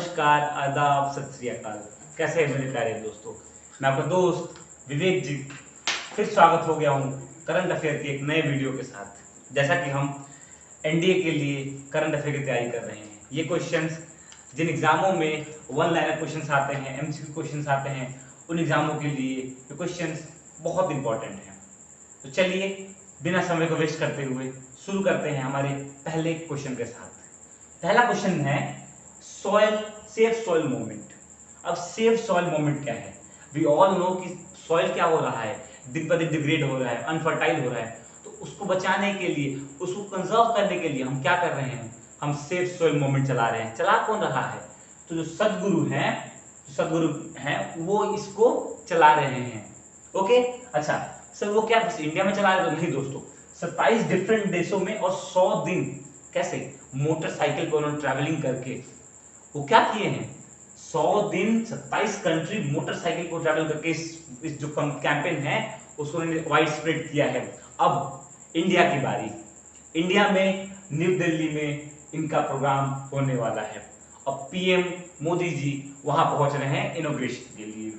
नमस्कार, आदाब, सत श्री अकाल। कैसे हैं मेरे प्यारे दोस्तों? मैं आपका दोस्त विवेक जी फिर स्वागत हो गया हूँ करंट अफेयर के एक नए वीडियो के साथ। जैसा कि हम एनडीए के लिए करंट अफेयर की तैयारी कर रहे हैं, ये क्वेश्चंस जिन एग्जामों में वन लाइनर क्वेश्चंस आते हैं, एमसीक्यू क्वेश्चंस आते हैं, उन एग्जामों के लिए ये क्वेश्चंस बहुत इंपॉर्टेंट हैं। तो चलिए बिना समय को वेस्ट करते हुए शुरू करते हैं हमारे पहले क्वेश्चन के साथ। पहला क्वेश्चन है सॉइल सेफ सॉइल मूवमेंट। अब सेफ सॉइल मूवमेंट क्या है? वी ऑल नो कि सॉइल क्या हो रहा है, दिन पर दिन डिग्रेड हो रहा है, अनफर्टाइल हो रहा है। तो उसको बचाने के लिए, उसको कंजर्व करने के लिए हम क्या कर रहे हैं? हम सेफ सॉइल मूवमेंट चला रहे हैं। चला कौन रहा है? तो जो सदगुरु हैं वो इसको चला रहे हैं। ओके, अच्छा सर वो क्या बस इंडिया में चला रहे? तो नहीं दोस्तों, 27 डिफरेंट देशों में और 100 दिन कैसे मोटरसाइकिल पर उन्होंने ट्रैवलिंग करके वो क्या किए हैं? 100 दिन 27 कंट्री मोटरसाइकिल को ट्रैवल करके इस जो कैंपेन है उसको उन्होंने वाइड स्प्रेड किया है। अब इंडिया की बारी। इंडिया में न्यू दिल्ली में इनका प्रोग्राम होने वाला है। अब पीएम मोदी जी वहां पहुंच रहे हैं इनॉग्रेशन के लिए।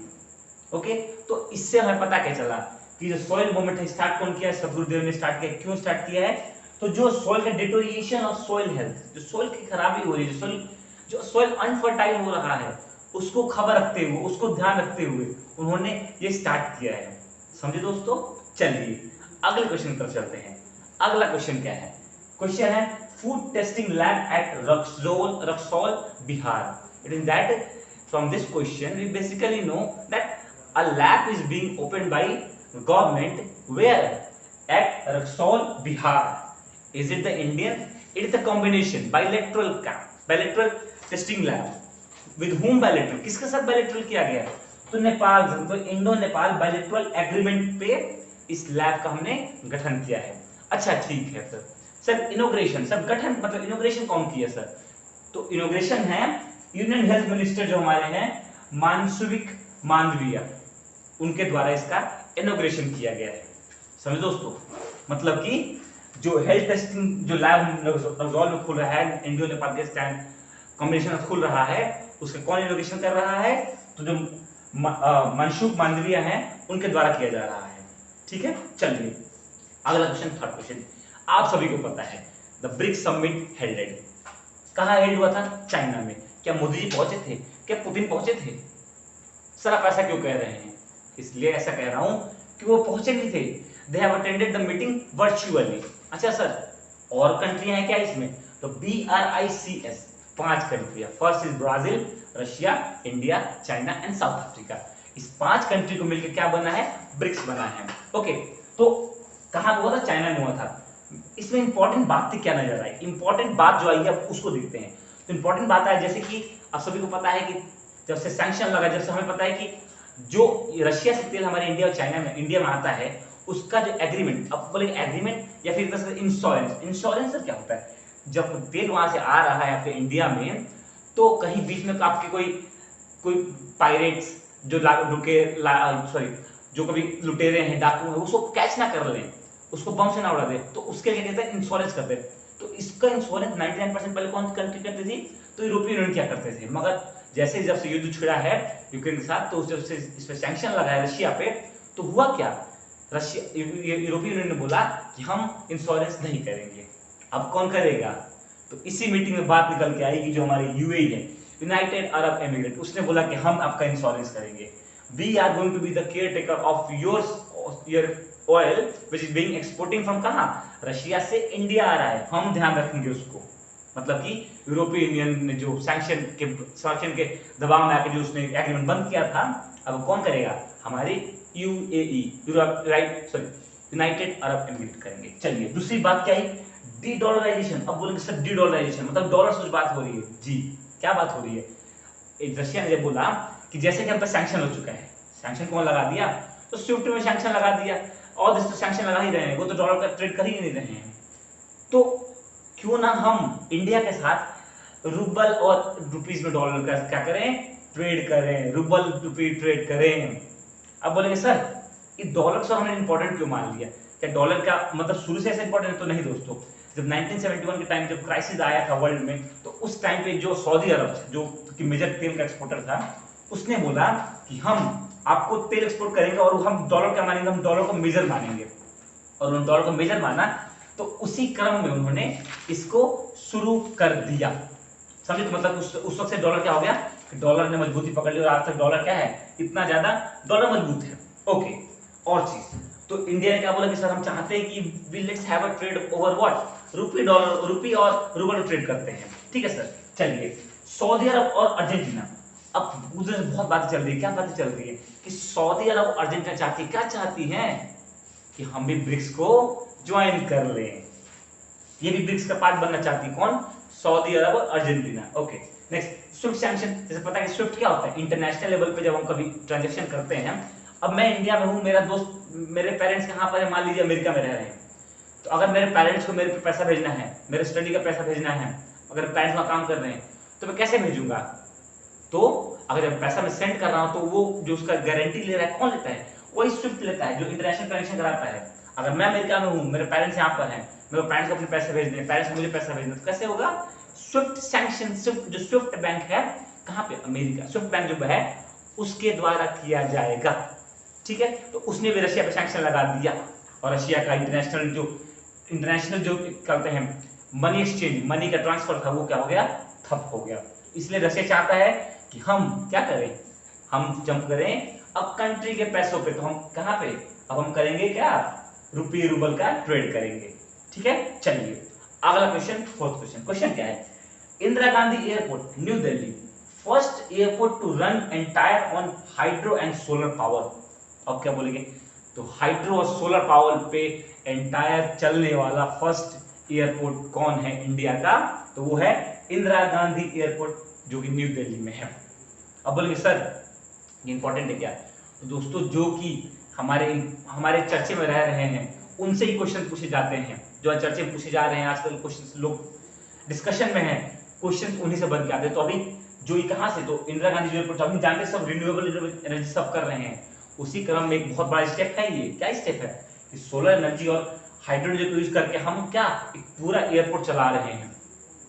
ओके, तो इससे हमें पता क्या चला कि जो सॉइल मूवमेंट है स्टार्ट कौन किया? सदगुरुदेव ने स्टार्ट किया। क्यों स्टार्ट किया है? तो जो सॉइल का डिटोरिएशन और सॉइल हेल्थ, जो सॉइल की खराबी हो रही है, जो सॉइल अनफर्टाइल हो रहा है, उसको खबर रखते हुए, उसको ध्यान रखते हुए उन्होंने ये स्टार्ट किया है। समझे दोस्तों? चलिए अगले क्वेश्चन पर चलते हैं। अगला क्वेश्चन क्या है? क्वेश्चन है food testing lab at Raxaul Bihar. It is that from this question we basically know that a lab is being opened by government where at Raxaul Bihar. Is it the Indian? It is a combination bilateral testing lab with whom bilateral? किसके साथ bilateral किया गया? तो नेपाल, तो Indo Nepal bilateral agreement पे इस lab का हमने गठन किया है। अच्छा ठीक है सर। सर इनोग्रेशन, सर गठन मतलब इनोग्रेशन कौन किया सर? तो इनोग्रेशन है यूनियन हेल्थ मिनिस्टर जो हमारे हैं मानसुविक मांडविया, उनके द्वारा इसका इनोग्रेशन किया गया है। समझ दोस्तों? मतलब कि जो हेल्थ टेस्टिंग जो लैब रक्सौल में खुल रहा है, इंडियो नेपाल के स्टैंड कॉम्बिनेशन खुल रहा है, उसका कौन इनोग्रेशन कर रहा है? तो जो मनसुख मांडविया है उनके द्वारा किया जा रहा है। ठीक है, चलिए अगला क्वेश्चन, थर्ड क्वेश्चन। आप सभी को पता है द ब्रिक्स समिट हेल्डेड कहाँ हेल्ड हुआ था? चाइना में। क्या मोदी जी पहुंचे थे? क्या पुतिन पहुंचे थे? सर आप ऐसा क्यों कह रहे हैं? इसलिए ऐसा कह रहा हूं कि वो पहुंचे नहीं थे। They have attended the meeting virtually. अच्छा सर और कंट्रियां हैं क्या इसमें? तो BRICS 5 कंट्री है। First is Brazil, Russia, India, China and south Africa. इस 5 कंट्री को मिलकर क्या बना है? ब्रिक्स बना है। ओके, तो कहां हुआ था? चाइना में हुआ था। इसमें इंपॉर्टेंट बात क्या नजर आई? इंपॉर्टेंट बात जो आई है उसको देखते हैं। तो इंपॉर्टेंट बात है जैसे कि आप सभी को पता है कि जब से सैंक्शन लगा, जब से हमें पता है कि जो रशिया से तेल हमारे इंडिया और चाइना में इंडिया में आता है, उसका जो एग्रीमेंट, अब बोले एग्रीमेंट या फिर इंश्योरेंस। इंश्योरेंस क्या होता है? जब तेल वहां से आ रहा है आपके इंडिया में, तो कहीं बीच में आपके कोई पायरेट्स जो जो कभी लुटेरे हैं, डाकू हैं, उसको कैच ना कर लें, उसको बम से ना उड़ा दे, तो उसके लिए कहते हैं इंश्योरेंस करते हैं। तो इसका इंश्योरेंस 99% पहले कौन कंट्री करती थी? तो यूरोपियन यूनियन क्या करते थे। मगर जैसे जब से युद्ध छिड़ा है यूक्रेन के साथ, तो जब से इस पे सैंक्शन लगा है रशिया पे, तो हुआ क्या? यूरोपियन यूनियन ने बोला कि हम इंश्योरेंस नहीं करेंगे। अब कौन करेगा? तो इसी मीटिंग में बात निकल के आई कि जो हमारे यूएई है, यूनाइटेड अरब एमिरेट, उसने बोला कि हम आपका इंश्योरेंस करेंगे। We are going to be the care taker of your oil which is being exporting from कहां? रशिया से इंडिया आ रहा है, हम ध्यान रखेंगे उसको। मतलब कि यूरोपीय यूनियन ने जो सैंक्शन के दबाव में आकर जो उसने एग्रीमेंट बंद किया था, अब कौन करेगा? हमारी यूएई, यूनाइटेड अरब एमिरेट करेंगे। चलिए दूसरी बात क्या है? De dollarisation. अब बोलेंगे सर डी डॉलराइजेशन मतलब डॉलर से बात हो रही है। जी क्या बात हो रही है? रशिया ने जब बोला कि जैसे कि हम पर सैंक्शन हो चुका है, सैंक्शन कौन लगा दिया? तो स्विफ्ट में सैंक्शन लगा दिया, और देश तो सैंक्शन लगा ही रहे हैं, वो तो डॉलर का ट्रेड कर ही नहीं रहे हैं। तो क्यों ना हम इंडिया के साथ रूबल और रुपीस में डॉलर का क्या करें? ट्रेड करें, रूबल रुपी ट्रेड करें। अब बोलेंगे सर ये डॉलर से हमने इंपॉर्टेंट क्यों मान लिया? क्या डॉलर का मतलब शुरू से ऐसा इंपॉर्टेंट? तो नहीं दोस्तों, जब 1971 के टाइम जब क्राइसिस आया था वर्ल्ड में, तो उस टाइम पे जो सऊदी अरब जो कि मेजर तेल का एक्सपोर्टर था, उसने बोला कि हम आपको तेल एक्सपोर्ट करेंगे और हम डॉलर क्या मानेंगे, हम डॉलर को मेजर मानेंगे। और उन डॉलर को मेजर माना, तो उसी क्रम में उन्होंने इसको शुरू कर दिया। समझे? तो मतलब उस वक्त से डॉलर क्या हो गया, डॉलर ने मजबूती पकड़ ली और आज तक डॉलर क्या है, इतना ज्यादा डॉलर मजबूत है। ओके, और चीज तो इंडिया ने क्या बोला कि सर हम चाहते हैं कि we let's have a trade over what, rupee dollar, rupee और रूबल ट्रेड करते हैं। ठीक है सर, चलिए सऊदी अरब और अर्जेंटीना, अब उधर बहुत बातें चल रही है। क्या बातें चल रही है कि सऊदी अरब और अर्जेंटीना चाहती, क्या चाहती हैं कि हम भी ब्रिक्स को ज्वाइन कर लें। ये भी ब्रिक्स का पार्ट बनना चाहती, कौन, सऊदी अरब और Argentina. Okay, next Swift sanction. जैसे पता है कि स्विफ्ट क्या होता है, इंटरनेशनल लेवल पे जब हम कभी ट्रांजैक्शन करते हैं, अब मैं इंडिया में हूं, मेरा दोस्त, मेरे पेरेंट्स कहां पर है, मान लीजिए अमेरिका में रह रहे हैं, तो अगर मेरे पेरेंट्स को मेरे पे पैसा भेजना है, मेरे स्टडी का पैसा भेजना है, अगर पेरेंट्स वहां काम कर रहे हैं, तो मैं कैसे भेजूंगा, तो अगर जब पैसा मैं सेंड कर रहा हूं, तो वो जो उसका गारंटी ले रहा है, कौन लेता है, वही स्विफ्ट लेता है, जो इंटरनेशनल कनेक्शन कराता है। अगर मैं अमेरिका में हूं, मेरे पेरेंट्स यहाँ पर हैं, मेरे पेरेंट्स को अपने पैसे भेजने, पेरेंट्स को मुझे पैसा भेजना, तो कैसे होगा, स्विफ्ट सैंक्शन। स्विफ्ट जो स्विफ्ट बैंक है कहां पे, अमेरिका, स्विफ्ट बैंक जो है उसके द्वारा किया जाएगा। ठीक है, तो उसने भी रशिया पे सैंक्शन लगा दिया, और रशिया का इंटरनेशनल जो कहते हैं मनी एक्सचेंज, मनी का ट्रांसफर था, वो क्या हो गया, ठप हो गया। इसलिए रशिया चाहता है कि हम क्या करें, हम जंप करें अब कंट्री के पैसों पे, तो हम कहां पे, अब हम करेंगे क्या, रुपये रूबल का ट्रेड करेंगे। ठीक है, चलिए अगला क्वेश्चन, फोर्थ क्वेश्चन। क्वेश्चन क्या है, Indira Gandhi airport New Delhi, first airport to run entire on hydro and solar power. अब क्या बोलेंगे, तो हाइड्रो और सोलर पावर पे एंटायर चलने वाला फर्स्ट एयरपोर्ट कौन है इंडिया का, तो वो है इंदिरा गांधी एयरपोर्ट, जो कि न्यू दिल्ली में है। अब बोलेंगे सर ये इंपॉर्टेंट है क्या, तो दोस्तों जो कि हमारे चर्चे में रह रहे हैं उनसे ही क्वेश्चन पूछे जाते हैं, जो चर्चे में पूछे जा रहे हैं आजकल, क्वेश्चन लोग डिस्कशन में है, क्वेश्चन उन्हीं से बन के आते हैं। तो अभी जो ये कहां से, तो इंदिरा गांधी एयरपोर्ट, हम जानते हैं सब रिन्यूएबल एनर्जी सब कर रहे हैं, उसी क्रम में एक बहुत बड़ा स्टेप है। ये क्या स्टेप है कि सोलर एनर्जी और हाइड्रोजन को यूज करके हम क्या एक पूरा एयरपोर्ट चला रहे हैं।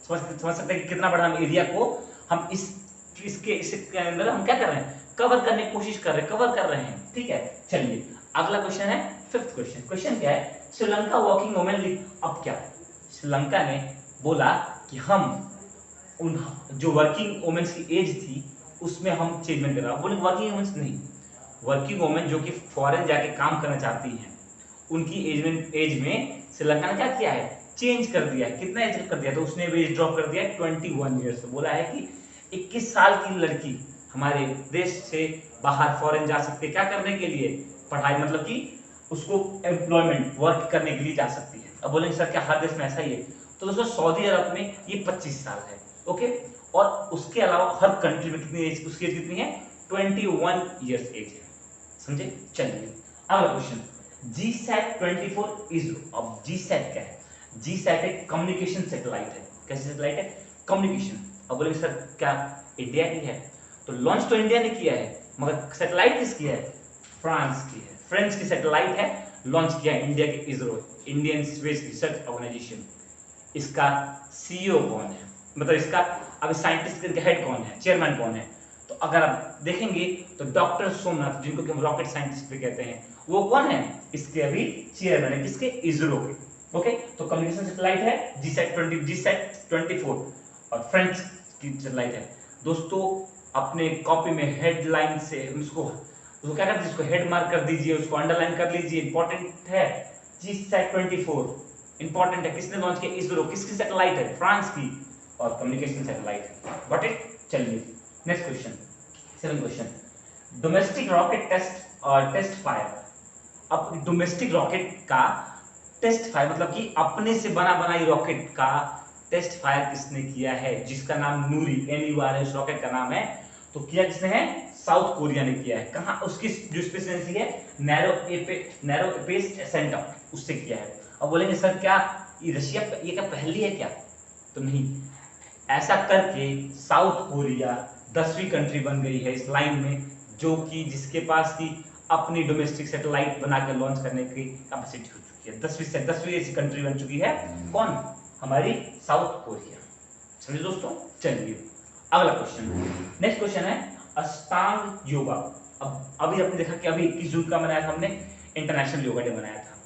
समझ सकते हैं कि कितना बड़ा हम एरिया को हम इसके अंदर हम क्या कर रहे हैं, कवर करने की कोशिश कर रहे हैं। ठीक है, चलिए अगला क्वेश्चन है फिफ्थ क्वेश्चन। क्वेश्चन क्या है, श्रीलंका वर्किंग वुमेन लीग। अब क्या, श्रीलंका ने बोला कि हम उन जो वर्किंग वुमेन्स की एज थी उसमें हम चेंजमेंट करा। बोले वर्किंग वुमेन्स नहीं, वर्किंग वुमेन जो कि फॉरेन जाके काम करना चाहती हैं, उनकी एज में श्रीलंका ने क्या किया है, चेंज कर दिया है। कितना एज कर दिया, तो उसने एज ड्रॉप कर दिया 21 ईयर्स। बोला है कि 21 साल की लड़की हमारे देश से बाहर फॉरेन जा सकती है, क्या करने के लिए, पढ़ाई, मतलब कि उसको एम्प्लॉयमेंट वर्क करने के लिए जा सकती है। अब बोलेंगे सर क्या हर देश में ऐसा ही है, तो दोस्तों सऊदी अरब में ये 25 साल है। ओके, और उसके अलावा हर कंट्री में कितनी एज, उसकी एज कितनी है, 21 ईयर्स एज है। समझे, चलिए अगला क्वेश्चन, GSAT-24 इज, अब GSAT क्या है, GSAT एक कम्युनिकेशन सैटेलाइट है। कैसे सैटेलाइट है, कम्युनिकेशन। अब बोलेंगे सर क्या इंडिया की है, तो लॉन्च तो इंडिया ने किया है, मगर सैटेलाइट किसकी है, फ्रांस की है, फ्रेंच की सैटेलाइट है, लॉन्च किया है इंडिया के ISRO, Indian space research organisation. इसका सीईओ कौन है, मतलब इसका अभी साइंटिस्ट के हेड कौन है, चेयरमैन कौन है, तो अगर आप देखेंगे तो डॉक्टर सोमनाथ, जिनको कि हम रॉकेट साइंटिस्ट भी कहते हैं, वो कौन है, इसके अभी चेयरमैन है, किसके, इसरो के। ओके, तो कम्युनिकेशन सैटेलाइट है GSAT-24 और फ्रेंच की सैटेलाइट है। दोस्तों अपने कॉपी में हेडलाइन से उसको क्या कर दीजिए, उसको हेड मार्क कर दीजिए, उसको अंडरलाइन कर लीजिए, इंपॉर्टेंट है। GSAT-24 इंपॉर्टेंट है, किसने लॉन्च किया, इसरो। किसकी सैटेलाइट है, फ्रांस की, और कम्युनिकेशन सैटेलाइट है। गॉट इट, चलिए next question, seven question, domestic rocket test fire. अब डोमेस्टिक रॉकेट का टेस्ट फायर मतलब कि अपने से बना बनाई रॉकेट का टेस्ट फायर किसने किया है, जिसका नाम नूरी, NUR है उस रॉकेट का नाम है, तो किया किसने है, साउथ कोरिया ने किया है। कहां, उसकी जो स्पेस एजेंसी है नैरो एपेस सेंटर, उससे किया है। अब बोलेंगे सर क्या ये रशिया, ये क्या पहली है क्या, तो नहीं, ऐसा करके साउथ कोरिया 10वीं कंट्री बन गई है इस लाइन में, जो कि जिसके पास की अपनी डोमेस्टिक सैटेलाइट बनाकर लॉन्च करने की कैपेसिटी हो चुकी है। 10वीं ऐसी कंट्री बन चुकी है। कौन? हमारी साउथ कोरिया। समझे दोस्तों? चलिए अगला क्वेश्चन। नेक्स्ट क्वेश्चन है अष्टांग योगा। अब अभी आपने देखा कि अभी 21 जून का मनाया था हमने, इंटरनेशनल योगा डे मनाया था।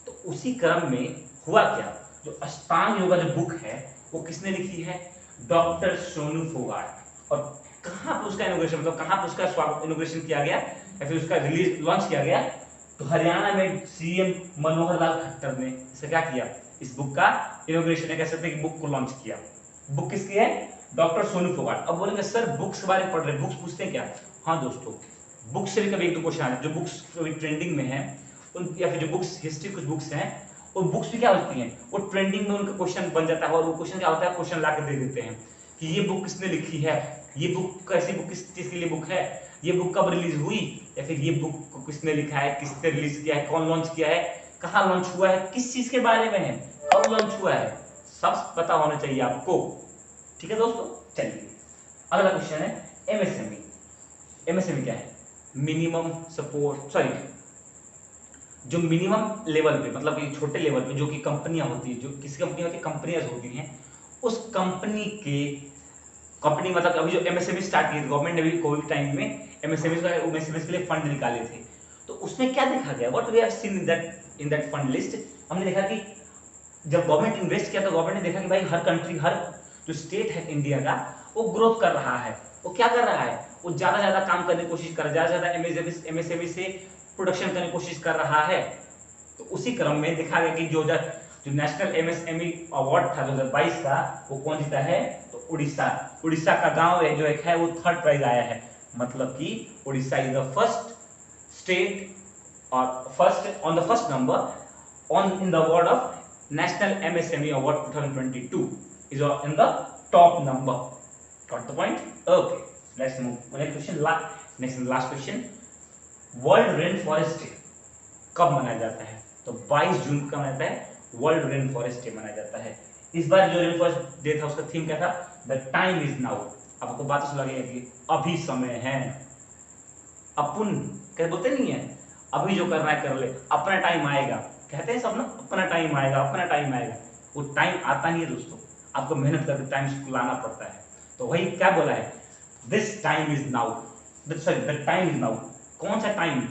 तो उसी क्रम में हुआ क्या, जो अष्टांग योगा जो बुक है वो किसने लिखी है? डॉक्टर सोनू फोगाट। और कहाँ पे उसका इनोग्रेशन, मतलब कहाँ पे उसका स्वागत इनोग्रेशन किया गया या फिर उसका रिलीज लॉन्च किया गया? तो हरियाणा में सीएम मनोहर लाल खट्टर ने इसे क्या किया, इस बुक का इनोग्रेशन है, कह सकते हैं कि बुक को लॉन्च किया। बुक किसकी है? डॉक्टर सोनू फोगाट। अब बोलेंगे सर बुक्स के बारे में पढ़ रहे, बुक्स पूछते हैं क्या? हाँ दोस्तों, बुक्स से भी कभी एक दो क्वेश्चन आए, जो बुक्स कभी ट्रेंडिंग में है उन, या फिर जो बुक्स हिस्ट्री कुछ बुक्स हैं, और बुक्स भी क्या होती हैं, वो ट्रेंडिंग में उनका क्वेश्चन बन जाता है, और वो क्वेश्चन क्या होता है, क्वेश्चन ला के दे देते हैं कि ये बुक किसने लिखी है, ये बुक कैसी बुक, किस चीज के लिए बुक है, ये बुक कब रिलीज हुई, या फिर ये बुक को किसने लिखा है, किसने रिलीज किया है, कौन लॉन्च किया है, कहाँ लॉन्च हुआ है, किस चीज के बारे में है, कब लॉन्च हुआ है, सब पता होना चाहिए आपको। ठीक है दोस्तों, चलिए अगला क्वेश्चन है एमएसएमई। एमएसएमई क्या है? मिनिमम सपोर्ट, सॉरी, जो मिनिमम लेवल पे, मतलब ये छोटे लेवल पे जो कि कंपनियां होती है, जो किसी कंपनी होती है, कंपनियां होती हैं, उस कंपनी मतलब अभी जो एमएसएमई स्टार्ट की गवर्नमेंट ने भी कोविड टाइम में एमएसएमई के लिए फंड निकाले थे। तो उसमें क्या देखा गया, what we have seen in that fund list, हमने देखा कि जब गवर्नमेंट इन्वेस्ट किया तो गवर्नमेंट ने देखा कि भाई हर कंट्री, हर जो स्टेट है इंडिया का, वो ग्रोथ कर रहा है, वो क्या कर रहा है, वो ज्यादा ज्यादा काम करने की कोशिश कर रहा है, ज्यादा एमएसएमई से प्रोडक्शन करने की कोशिश कर रहा है। तो उसी क्रम में देखा गया कि जो नेशनल एमएसएमई अवार्ड था 2022 का, वो कौन जीता है? तो उड़ीसा का गांव है जो एक है, वो थर्ड प्राइज आया है। मतलब कि Orissa is the first state और first on the first number on in the award of national MSME award 2022 is in the top number. Got the point? Okay, let's move. Next question, last question. World Rainforest Day कब मनाया जाता है? तो 22 जून को मनाया जाता है, world rain forest day मनाया जाता है। इस बार जो रेन फॉरेस्ट डे था उसका थीम क्या था? The time is now. आपको बात तो लगेगी कि अभी समय है, अपन क्या बोलते नहीं है, अभी जो करना है कर ले, अपना टाइम आएगा, कहते हैं सब ना, अपना टाइम आएगा, अपना टाइम आएगा। वो टाइम आता नहीं है दोस्तों, आपको मेहनत करके टाइम को लाना पड़ता है। तो वही क्या बोला है, this time is now, sorry the time is now. कौन सा टाइम?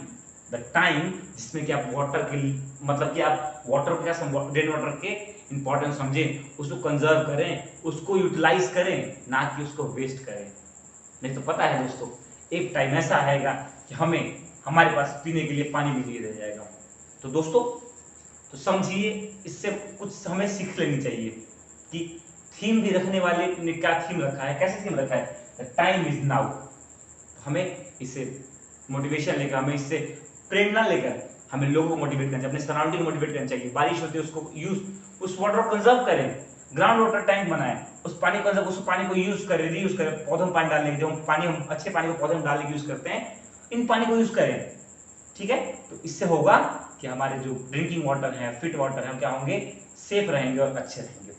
द टाइम जिसमें कि आप वाटर के, मतलब कि आप वाटर को क्या, रेन वाटर के इंपॉर्टेंस समझें, उसको कंजर्व करें, उसको यूटिलाइज करें, ना कि उसको वेस्ट करें। नहीं तो पता है दोस्तों, एक टाइम ऐसा आएगा कि हमारे पास पीने के लिए पानी भी नहीं रह जाएगा। तो दोस्तों, तो समझिए, इससे कुछ हमें सीख लेनी चाहिए कि थीम भी रखने वाले ने क्या थीम रखा है, कैसे थीम रखा है, द टाइम इज नाउ। हमें इससे मोटिवेशन लेकर, हमें इससे प्रेरणा लेकर हमें लोगों को मोटिवेट करना चाहिए, अपने सराउंडिंग को मोटिवेट करना चाहिए। बारिश होती है उसको यूज, उस वाटर को कंजर्व करें, ग्राउंड वाटर टैंक बनाएं, उस पानी को यूज करें, रीयूज करें, पौधों में पानी डालने के, जो हम अच्छे पानी को पौधों में डालने के यूज करते हैं, इन पानी को यूज करें। ठीक है, तो इससे होगा कि हमारे जो ड्रिंकिंग वाटर है, फिट वाटर है, क्या होंगे, सेफ रहेंगे और अच्छे रहेंगे।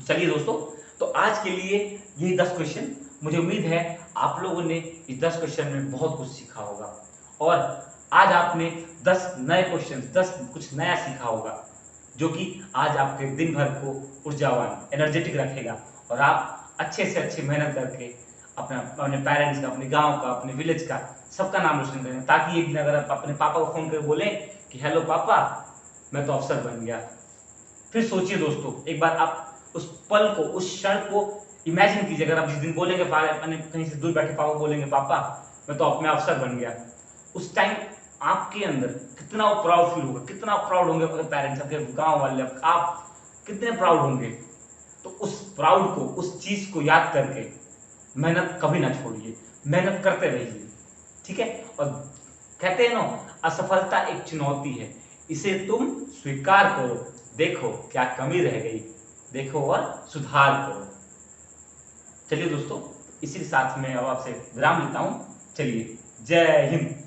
चलिए दोस्तों, तो आज के लिए यही 10 क्वेश्चन, मुझे उम्मीद है आप लोगों ने इस 10 क्वेश्चन में बहुत कुछ सीखा होगा, और आज आपने 10 नए क्वेश्चन, 10 कुछ नया सीखा होगा, जो कि आज आपके दिन भर को ऊर्जावान, एनर्जेटिक रखेगा, और आप अच्छे से अच्छे मेहनत करके अपने पेरेंट्स का, अपने गांव का, अपने विलेज का, सबका नाम रोशन करें, ताकि एक दिन अगर आप अपने पापा को फोन करके बोलें कि हेलो पापा, मैं तो अफसर बन गया। फिर सोचिए दोस्तों, एक बार आप उस पल को, उस क्षण को इमेजिन कीजिए। अगर आप जिस दिन बोलेंगे, कहीं से दूर बैठे पापा बोलेंगे पापा मैं तो अपने अफसर बन गया, उस टाइम आपके अंदर कितना प्राउड फील होगा, कितना प्राउड होंगे आपके पेरेंट्स, आपके गांव वाले, आप कितने प्राउड होंगे। तो उस प्राउड को, उस चीज को याद करके मेहनत कभी ना छोड़िए, मेहनत करते रहिए। ठीक है, और कहते हैं ना, असफलता एक चुनौती है, इसे तुम स्वीकार करो, देखो क्या कमी रह गई, देखो और सुधार करो। चलिए दोस्तों, इसी के साथ में अब आपसे विराम लेता हूं। चलिए, जय हिंद।